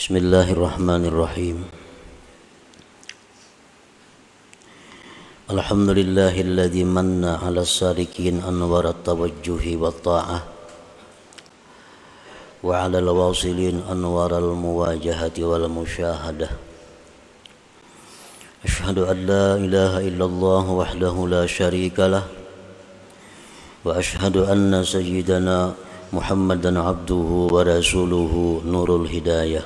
Bismillahirrahmanirrahim. Alhamdulillahilladzi manna 'ala as-sadiqin anwar at-tawajjuhi wa ta'ah wa 'ala al-wasilin anwar al-muwajahati wal musyahadah. Asyhadu an la ilaha illallah wahdahu la syarika lah wa asyhadu anna sayyidana Muhammadan abduhu wa rasuluhu nurul hidayah.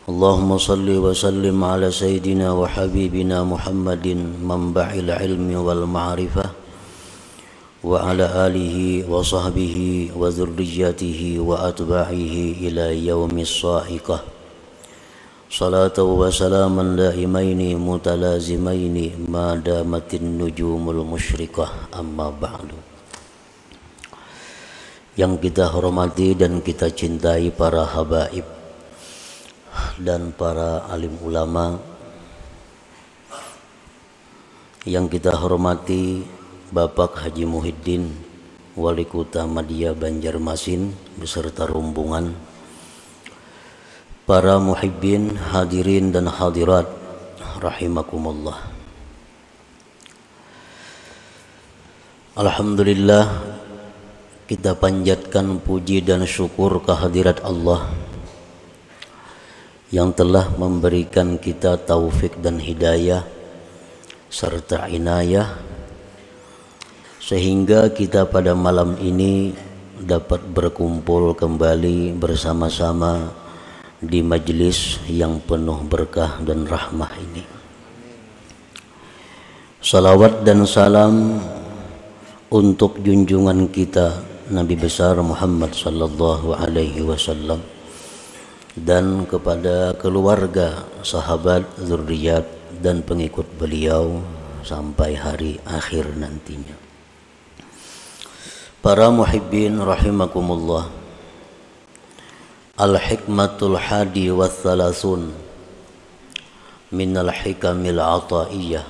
Allahumma salli wa sallim ala sayyidina wa habibina Muhammadin manba'il ilmi wal ma'rifah wa ala alihi wa sahbihi wa dhurriyyatihi wa atba'ihi ila yaumis sa'iqah. Salatu wa salaman daimaini mutalazimaini ma damatin nujumul musyrikah, amma ba'du. Yang kita hormati dan kita cintai para habaib dan para alim ulama, yang kita hormati Bapak Haji Muhyiddin, Wali Kota Madia Banjarmasin beserta rombongan, para muhibbin, hadirin dan hadirat rahimakumullah. Alhamdulillah, kita panjatkan puji dan syukur kehadirat Allah yang telah memberikan kita taufik dan hidayah serta inayah sehingga kita pada malam ini dapat berkumpul kembali bersama-sama di majlis yang penuh berkah dan rahmah ini. Salawat dan salam untuk junjungan kita Nabi besar Muhammad sallallahu alaihi wasallam dan kepada keluarga, sahabat, zuriat dan pengikut beliau sampai hari akhir nantinya. Para muhibbin rahimakumullah. Al-hikmatul hadi wa thalathun minal hikamil ataiyah.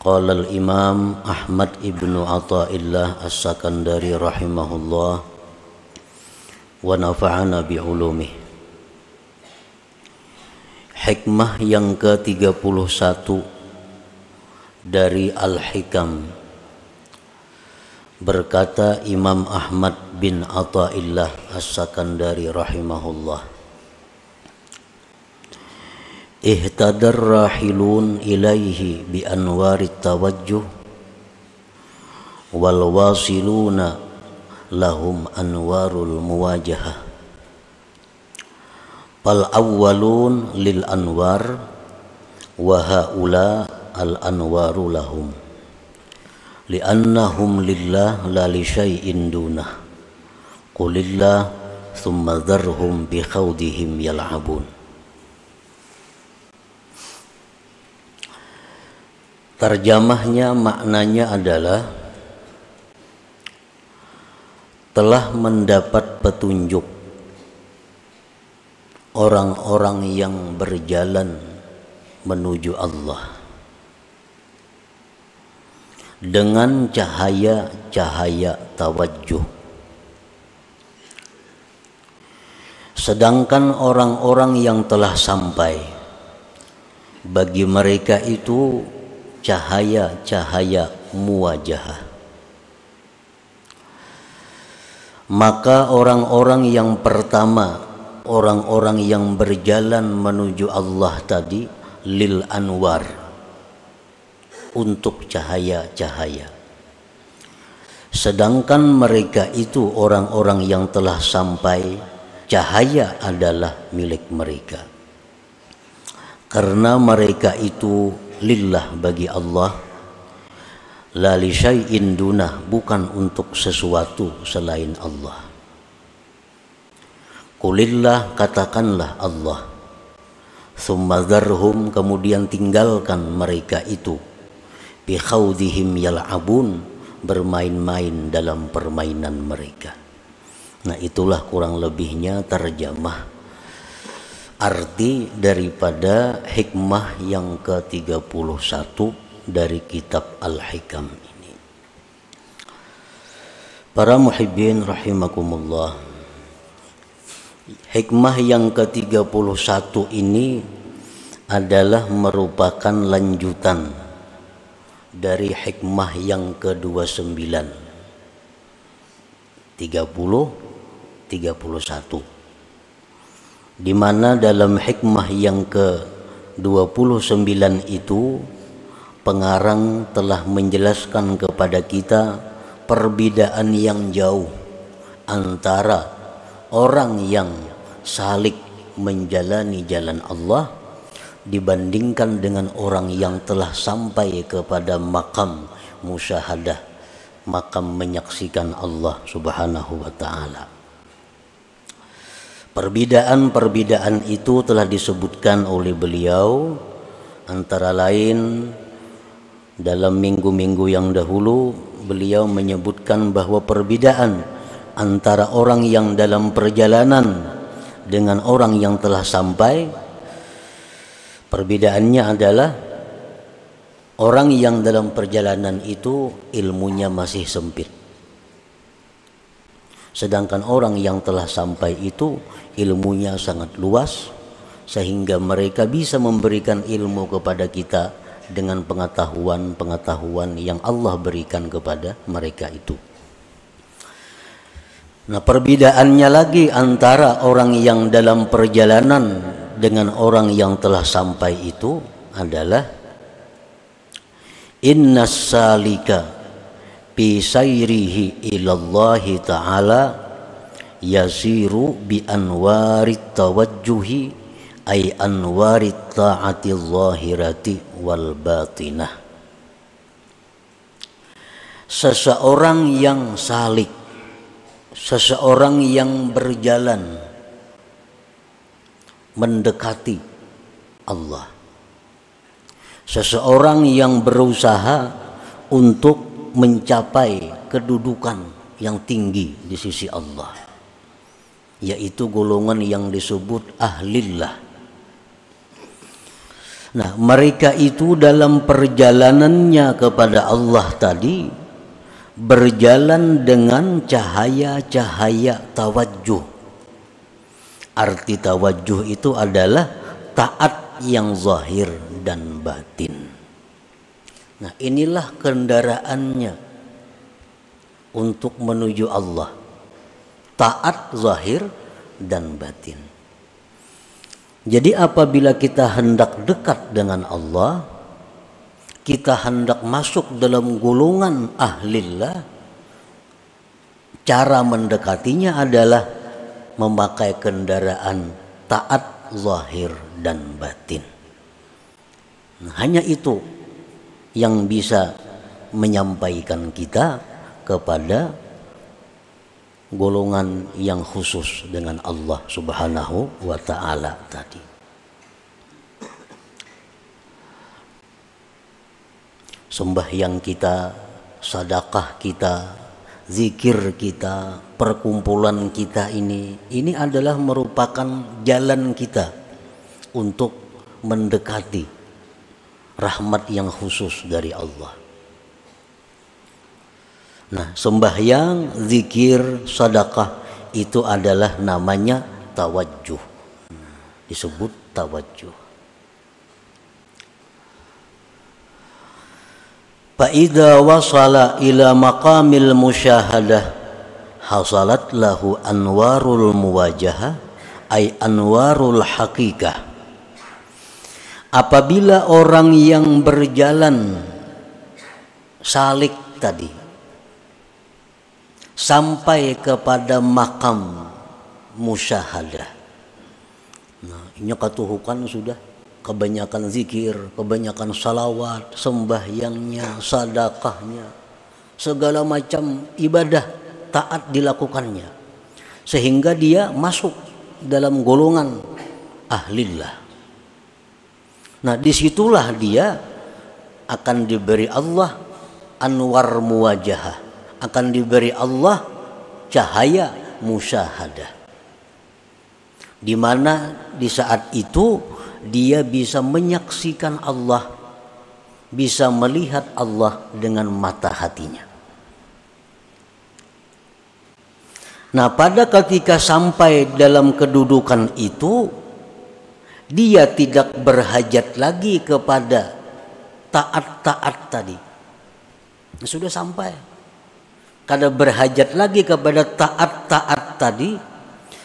Qala al-imam Ahmad ibnu Athaillah as-Sakandari rahimahullah wa nafa'ana bi'ulumih. Hikmah yang ke-31 dari Al-Hikam. Berkata Imam Ahmad bin Athaillah as-Sakandari rahimahullah, ihtadar rahilun ilaihi bi anwarit tawajjuh wal wasiluna lahum anwarul muwajahah. Fal awwalun lil anwar wa haula al anwaru lahum li'annahum lillah la li syai'in dunah qulillah thumma dharhum bi khawdihim yal'abun. Terjemahnya, maknanya adalah telah mendapat petunjuk orang-orang yang berjalan menuju Allah dengan cahaya-cahaya tawajjuh. Sedangkan orang-orang yang telah sampai, bagi mereka itu cahaya-cahaya muwajahah. Maka orang-orang yang pertama, orang-orang yang berjalan menuju Allah tadi, lil anwar, untuk cahaya-cahaya. Sedangkan mereka itu orang-orang yang telah sampai, cahaya adalah milik mereka. Karena mereka itu lillah, bagi Allah, la li syai'in dunah, bukan untuk sesuatu selain Allah. Qulillah, katakanlah Allah, tsumma dzarhum, kemudian tinggalkan mereka itu, bi khawdihim yal'abun, bermain-main dalam permainan mereka. Nah, itulah kurang lebihnya terjemah arti daripada hikmah yang ke-31 dari kitab Al-Hikam ini. Para muhibbin rahimakumullah, Hikmah yang ke-31 ini adalah merupakan lanjutan dari hikmah yang ke-29, 30, 31, di mana dalam hikmah yang ke-29 itu pengarang telah menjelaskan kepada kita perbedaan yang jauh antara orang yang salik menjalani jalan Allah dibandingkan dengan orang yang telah sampai kepada makam musyahadah, makam menyaksikan Allah Subhanahu wa ta'ala. Perbedaan-perbedaan itu telah disebutkan oleh beliau, antara lain dalam minggu-minggu yang dahulu beliau menyebutkan bahwa perbedaan antara orang yang dalam perjalanan dengan orang yang telah sampai, perbedaannya adalah orang yang dalam perjalanan itu ilmunya masih sempit, sedangkan orang yang telah sampai itu ilmunya sangat luas, sehingga mereka bisa memberikan ilmu kepada kita dengan pengetahuan-pengetahuan yang Allah berikan kepada mereka itu. Nah, perbedaannya lagi antara orang yang dalam perjalanan dengan orang yang telah sampai itu adalah innas salika bi sayrihi ilallahi ta'ala yasiru bi anwarit tawajjuhi ay anwarit ta'atil zahirati wal batinah. Seseorang yang salik, seseorang yang berjalan mendekati Allah, seseorang yang berusaha untuk mencapai kedudukan yang tinggi di sisi Allah, yaitu golongan yang disebut ahlillah. Nah, mereka itu dalam perjalanannya kepada Allah tadi berjalan dengan cahaya-cahaya tawajjuh. Arti tawajjuh itu adalah taat yang zahir dan batin. Nah, inilah kendaraannya untuk menuju Allah, taat zahir dan batin. Jadi apabila kita hendak dekat dengan Allah, kita hendak masuk dalam golongan ahlillah, cara mendekatinya adalah memakai kendaraan taat zahir dan batin. Nah, hanya itu yang bisa menyampaikan kita kepada golongan yang khusus dengan Allah Subhanahu wa ta'ala tadi. Sembahyang kita, sedekah kita, zikir kita, perkumpulan kita ini adalah merupakan jalan kita untuk mendekati rahmat yang khusus dari Allah. Nah, sembahyang, zikir, sedekah itu adalah namanya tawajjuh. Disebut tawajjuh. Fa idza wasala ila maqamil musyahadah hasalat lahu anwarul muwajahah ay anwarul haqiqah. Apabila orang yang berjalan salik tadi sampai kepada makam musyahadah. Nah, ini katuhukan sudah kebanyakan zikir, kebanyakan salawat, sembahyangnya, sedekahnya, segala macam ibadah taat dilakukannya, sehingga dia masuk dalam golongan ahlillah. Nah, disitulah dia akan diberi Allah anwar muwajahah, akan diberi Allah cahaya musyahadah, di mana di saat itu dia bisa menyaksikan Allah, bisa melihat Allah dengan mata hatinya. Nah, pada ketika sampai dalam kedudukan itu, dia tidak berhajat lagi kepada taat-taat tadi. Sudah sampai. Kada berhajat lagi kepada taat-taat tadi,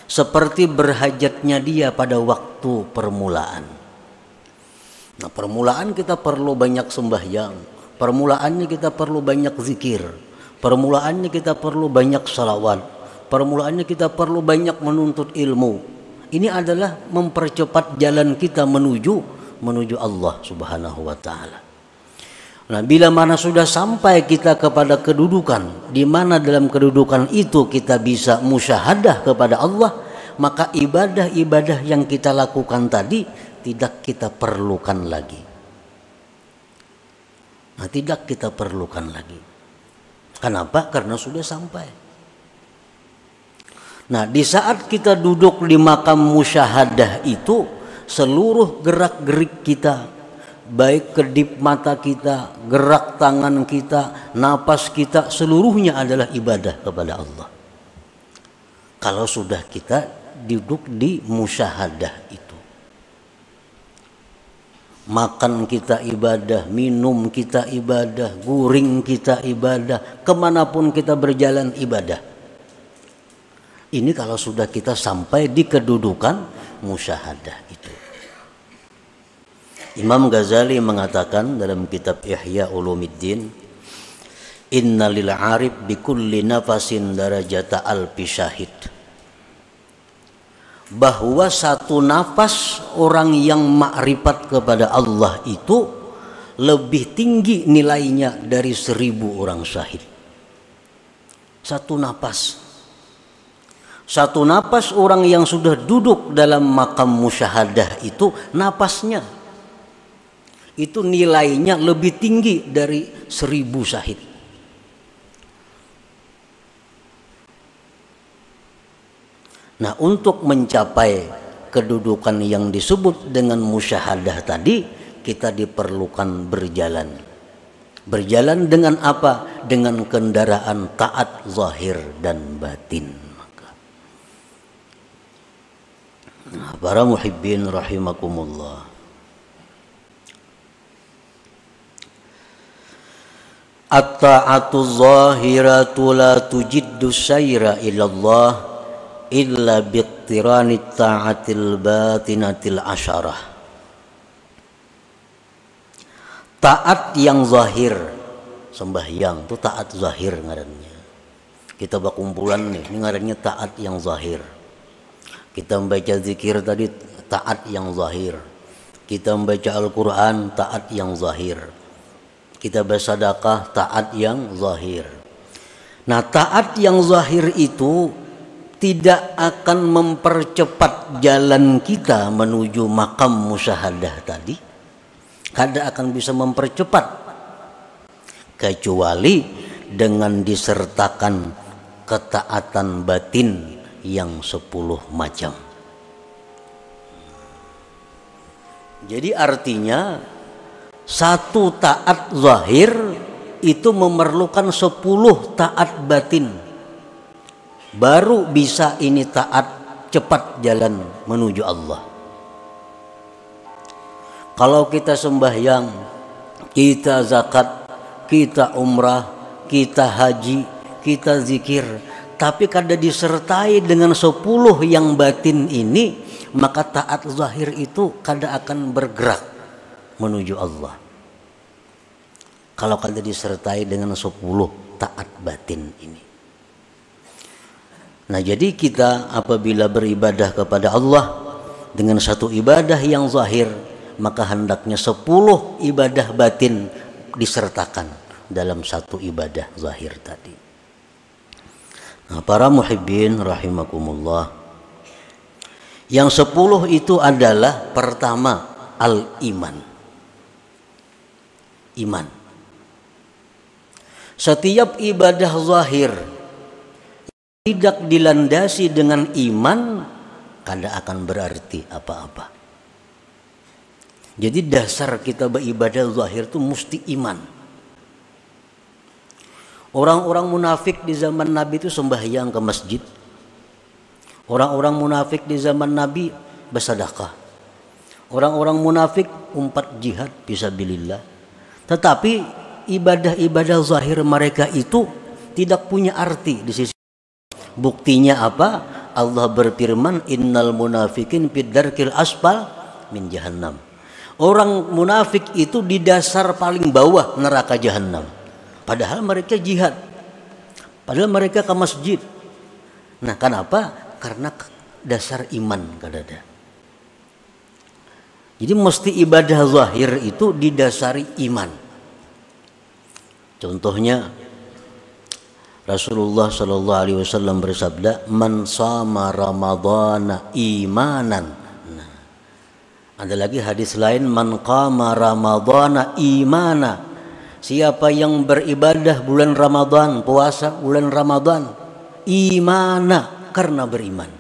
seperti berhajatnya dia pada waktu permulaan. Nah, permulaan kita perlu banyak sembahyang, permulaannya kita perlu banyak zikir, permulaannya kita perlu banyak salawat, permulaannya kita perlu banyak menuntut ilmu. Ini adalah mempercepat jalan kita menuju Allah Subhanahu wa taala. Nah, bila mana sudah sampai kita kepada kedudukan di mana dalam kedudukan itu kita bisa musyahadah kepada Allah, maka ibadah-ibadah yang kita lakukan tadi tidak kita perlukan lagi. Nah, tidak kita perlukan lagi. Kenapa? Karena sudah sampai. Nah, di saat kita duduk di makam musyahadah itu, seluruh gerak-gerik kita, baik kedip mata kita, gerak tangan kita, napas kita, seluruhnya adalah ibadah kepada Allah. Kalau sudah kita duduk di musyahadah itu. Makan kita ibadah, minum kita ibadah, guring kita ibadah, kemanapun kita berjalan ibadah. Ini kalau sudah kita sampai di kedudukan musyahadah itu. Imam Ghazali mengatakan dalam kitab Ihya Ulumuddin, Inna lil arif bi kulli nafasin darajata alfi syahid. Bahwa satu nafas orang yang makrifat kepada Allah itu lebih tinggi nilainya dari 1000 orang syahid. Satu nafas. Satu nafas orang yang sudah duduk dalam makam musyahadah itu, nafasnya itu nilainya lebih tinggi dari 1000 syahid. Nah, untuk mencapai kedudukan yang disebut dengan musyahadah tadi, kita diperlukan berjalan. Berjalan dengan apa? Dengan kendaraan taat zahir dan batin. Nah, para muhibbin rahimakumullah. At-ta'atu zahiratu la tujiddu sayra ilallah illa biqtirani ta'atil batinatil asyarah. Taat yang zahir, sembahyang itu taat zahir ngarannya. Kita berkumpulan nih, ini ngarannya taat yang zahir. Kita membaca zikir tadi taat yang zahir. Kita membaca Al-Quran taat yang zahir. Kita bersedekah taat yang zahir. Nah, taat yang zahir itu tidak akan mempercepat jalan kita menuju makam musyahadah tadi. Kada akan bisa mempercepat kecuali dengan disertakan ketaatan batin yang 10 macam. Jadi artinya satu taat zahir itu memerlukan 10 taat batin. Baru bisa ini taat cepat jalan menuju Allah. Kalau kita sembahyang, kita zakat, kita umrah, kita haji, kita zikir, tapi kada disertai dengan 10 yang batin ini, maka taat zahir itu kada akan bergerak menuju Allah. Kalau kada disertai dengan 10 taat batin ini. Nah, jadi kita apabila beribadah kepada Allah dengan satu ibadah yang zahir, maka hendaknya 10 ibadah batin disertakan dalam satu ibadah zahir tadi. Nah, para muhibbin rahimakumullah, yang 10 itu adalah pertama al-iman. Iman. Setiap ibadah zahir tidak dilandasi dengan iman, kada akan berarti apa-apa. Jadi dasar kita beribadah zahir itu mesti iman. Orang-orang munafik di zaman Nabi itu sembahyang ke masjid, Orang-orang munafik di zaman Nabi bersedekah. Orang-orang munafik umpat jihad fisabilillah. Tetapi ibadah-ibadah zahir mereka itu tidak punya arti di sisi. Buktinya apa? Allah berfirman, innal munafikin fid darkil asfal min jahannam. Orang munafik itu di dasar paling bawah neraka jahannam. Padahal mereka jihad. Padahal mereka ke masjid. Nah, kenapa? Karena dasar iman kadada. Jadi mesti ibadah zahir itu didasari iman. Contohnya Rasulullah Shallallahu Alaihi Wasallam bersabda, "Man sama Ramadhana imanan." Nah, ada lagi hadis lain, "Man qama Ramadhana imana." Siapa yang beribadah bulan Ramadan, puasa bulan Ramadan, imana, karena beriman.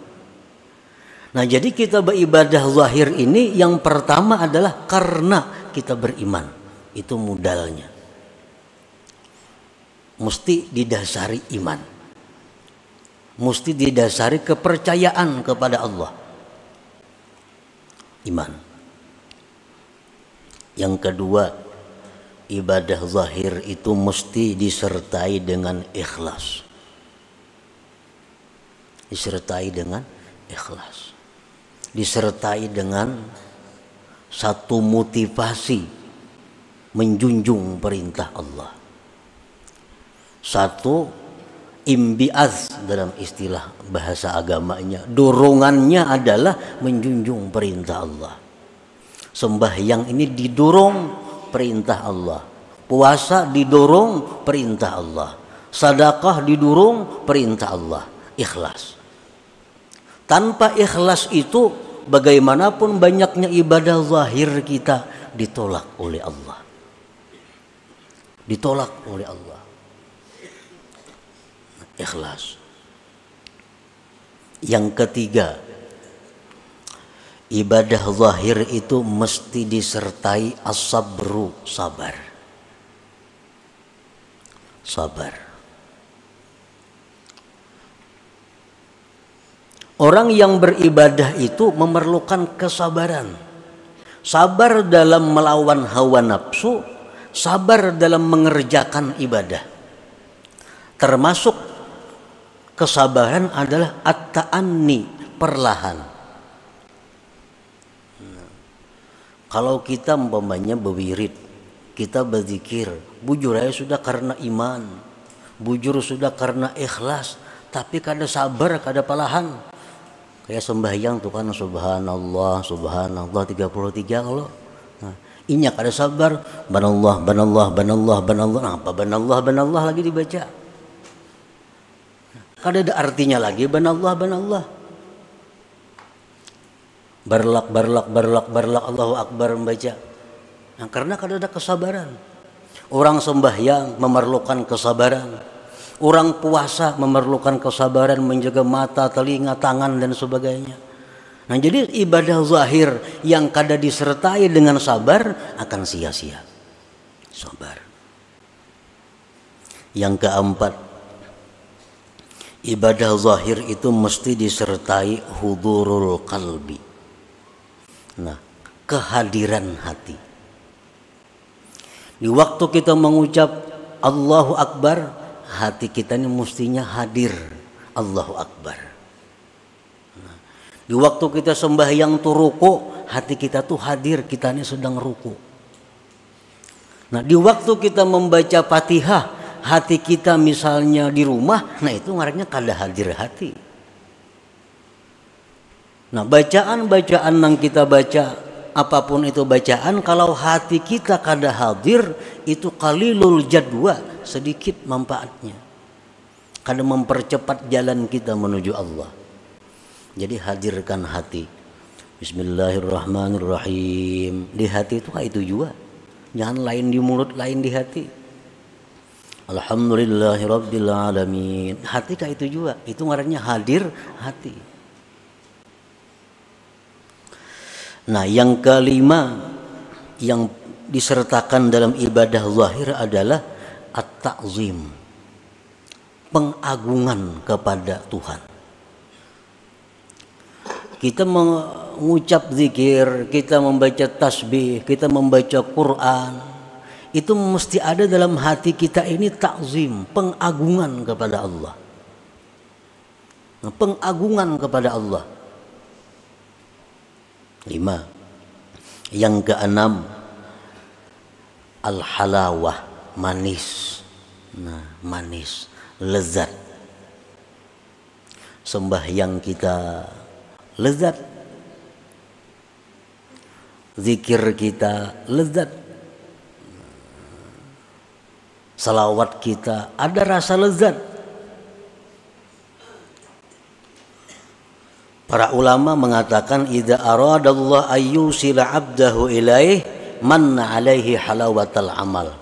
Nah, jadi kita beribadah zahir ini yang pertama adalah karena kita beriman. Itu modalnya. Mesti didasari iman. Mesti didasari kepercayaan kepada Allah. Iman. Yang kedua, ibadah zahir itu mesti disertai dengan ikhlas. Disertai dengan ikhlas. Disertai dengan satu motivasi menjunjung perintah Allah. Satu, imbiaz dalam istilah bahasa agamanya, dorongannya adalah menjunjung perintah Allah. Sembahyang ini didorong perintah Allah, puasa didorong perintah Allah, sedekah didorong perintah Allah, ikhlas. Tanpa ikhlas itu bagaimanapun banyaknya ibadah zahir kita ditolak oleh Allah. Ditolak oleh Allah. Ikhlas. Yang ketiga, ibadah zahir itu mesti disertai as-sabru, sabar. Sabar. Orang yang beribadah itu memerlukan kesabaran. Sabar dalam melawan hawa nafsu, sabar dalam mengerjakan ibadah. Termasuk kesabaran adalah at-ta'anni, perlahan. Kalau kita umpamanya berwirid, kita berzikir, bujur aja sudah karena iman, bujur sudah karena ikhlas, tapi kada sabar, kada perlahan. Kayak sembahyang tuh kan subhanallah, subhanallah 33 kalau. Nah, inyak ada sabar, banallah, banallah, banallah, banallah. Nah, apa banallah, banallah lagi dibaca. Kada ada artinya lagi banallah, banallah. Barlak, barlak, barlak, barlak, Allahu Akbar membaca. Nah, karena kada ada kesabaran. Orang sembahyang memerlukan kesabaran. Orang puasa memerlukan kesabaran menjaga mata, telinga, tangan dan sebagainya. Nah, jadi ibadah zahir yang kada disertai dengan sabar akan sia-sia. Sabar. Yang keempat, ibadah zahir itu mesti disertai hudurul qalbi. Nah, kehadiran hati. Di waktu kita mengucap Allahu Akbar, hati kita ini mestinya hadir, Allahu Akbar. Nah, di waktu kita sembahyang tuh ruku, hati kita tuh hadir, kita ini sedang ruku. Nah, di waktu kita membaca Fatihah, hati kita misalnya di rumah, nah itu ngarannya kada hadir hati. Nah, bacaan-bacaan yang kita baca, apapun itu bacaan, kalau hati kita kada hadir, itu qalilul jadwa, sedikit manfaatnya. Kada mempercepat jalan kita menuju Allah. Jadi hadirkan hati. Bismillahirrahmanirrahim. Di hati itu kayak itu juga. Jangan lain di mulut, lain di hati. Alhamdulillahirabbil alamin. Hati kayak itu juga. Itu ngarannya hadir hati. Nah, yang kelima yang disertakan dalam ibadah zahir adalah at-ta'zim, pengagungan kepada Tuhan. Kita mengucap zikir, kita membaca tasbih, kita membaca Quran, itu mesti ada dalam hati kita ini takzim, pengagungan kepada Allah. Pengagungan kepada Allah. 5. Yang keenam, al-halawah, manis. Manis, lezat. Sembahyang kita lezat, zikir kita lezat, salawat kita ada rasa lezat. Para ulama mengatakan idza aradallahu ayyusila 'abdahu ilaih manna 'alaihi halawatal amal.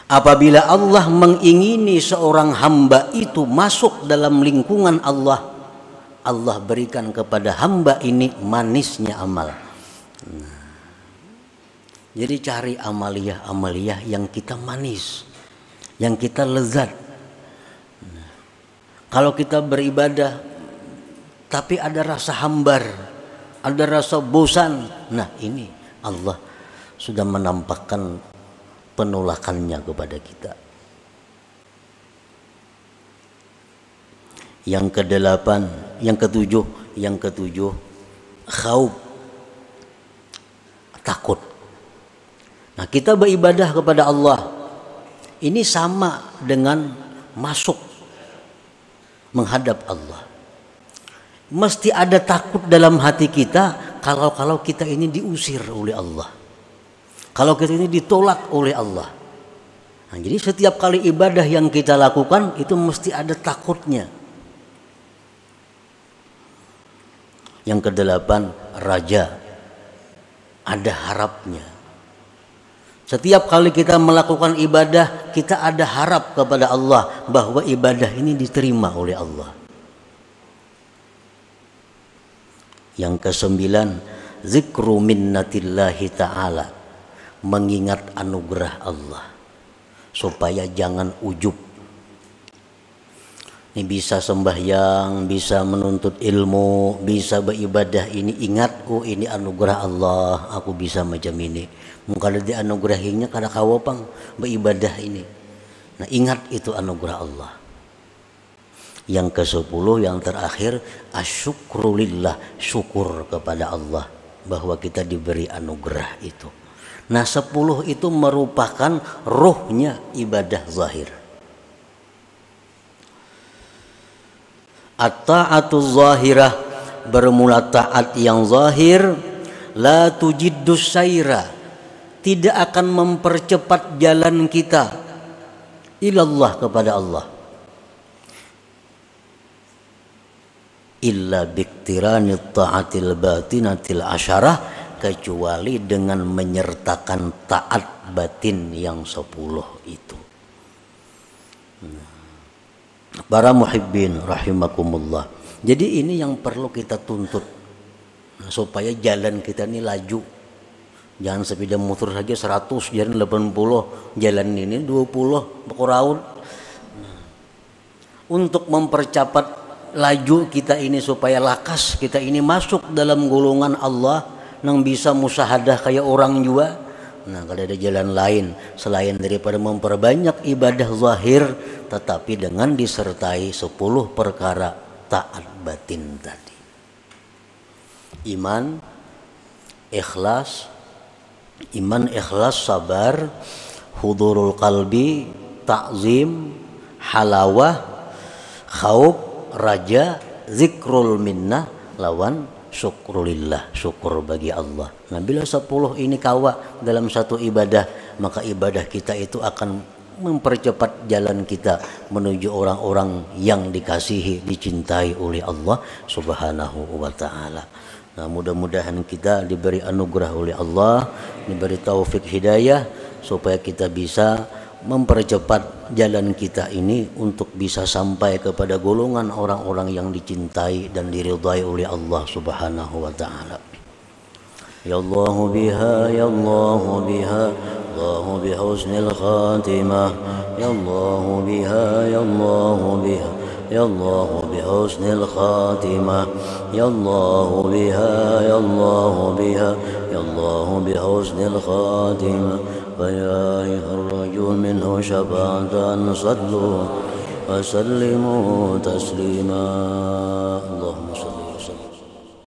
Apabila Allah mengingini seorang hamba itu masuk dalam lingkungan Allah, Allah berikan kepada hamba ini manisnya amal. Jadi cari amaliyah yang kita manis, yang kita lezat. Kalau kita beribadah tapi ada rasa hambar, ada rasa bosan, nah ini Allah sudah menampakkan penolakannya kepada kita. Yang ketujuh, khauf, takut. Nah, kita beribadah kepada Allah ini sama dengan masuk menghadap Allah. Mesti ada takut dalam hati kita kalau kita ini diusir oleh Allah. Kalau kita ini ditolak oleh Allah. Nah, jadi setiap kali ibadah yang kita lakukan itu mesti ada takutnya. Yang kedelapan, raja. Ada harapnya. Setiap kali kita melakukan ibadah, kita ada harap kepada Allah bahwa ibadah ini diterima oleh Allah. Yang kesembilan, zikru minnatillahi ta'ala. Mengingat anugerah Allah supaya jangan ujub. Ini bisa sembahyang, bisa menuntut ilmu, bisa beribadah, ini ingat, oh ini anugerah Allah, aku bisa macam ini. Mungkin ada dianugerahinya kada kawapang beribadah ini. Nah, ingat itu anugerah Allah. Yang ke-10, yang terakhir, asyukrulillah, syukur kepada Allah bahwa kita diberi anugerah itu. Nah, 10 itu merupakan ruhnya ibadah zahir. At-ta'atu zahirah, bermula taat yang zahir, la tujiddus saira, tidak akan mempercepat jalan kita ilallah, kepada Allah. Illa biktirani ta'atil batinatil asyarah, kecuali dengan menyertakan taat batin yang 10 itu. Para muhibbin rahimakumullah. Jadi ini yang perlu kita tuntut, supaya jalan kita ini laju. Jangan sepeda motor saja 100, jalan 80, jalan ini 20 bekuraun. Untuk mempercepat laju kita ini supaya lakas kita ini masuk dalam golongan Allah yang bisa musahadah kayak orang juga. Nah, kalau ada jalan lain selain daripada memperbanyak ibadah zahir, tetapi dengan disertai 10 perkara taat batin tadi. Iman, ikhlas, sabar, hudurul qalbi, ta'zim, halawah, khauf, raja, zikrul minnah, lawan syukrulillah, syukur bagi Allah. Nah, bila 10 ini kawa dalam satu ibadah, maka ibadah kita itu akan mempercepat jalan kita menuju orang-orang yang dikasihi, dicintai oleh Allah Subhanahu wa ta'ala. Nah, mudah-mudahan kita diberi anugerah oleh Allah, diberi taufik hidayah, supaya kita bisa mempercepat jalan kita ini untuk bisa sampai kepada golongan orang-orang yang dicintai dan diridhai oleh Allah Subhanahu wa ta'ala. Ya Allah biha, ya Allah biha, Allah bihusnil khatimah, ya Allah biha, ya Allah biha, ya Allah بحسن الخاتمة يا الله بها يا الله بها يا الله بحسن الخاتمة فيا أيها الرجل منه شفاعة صلوا وسلموا تسليما اللهم صل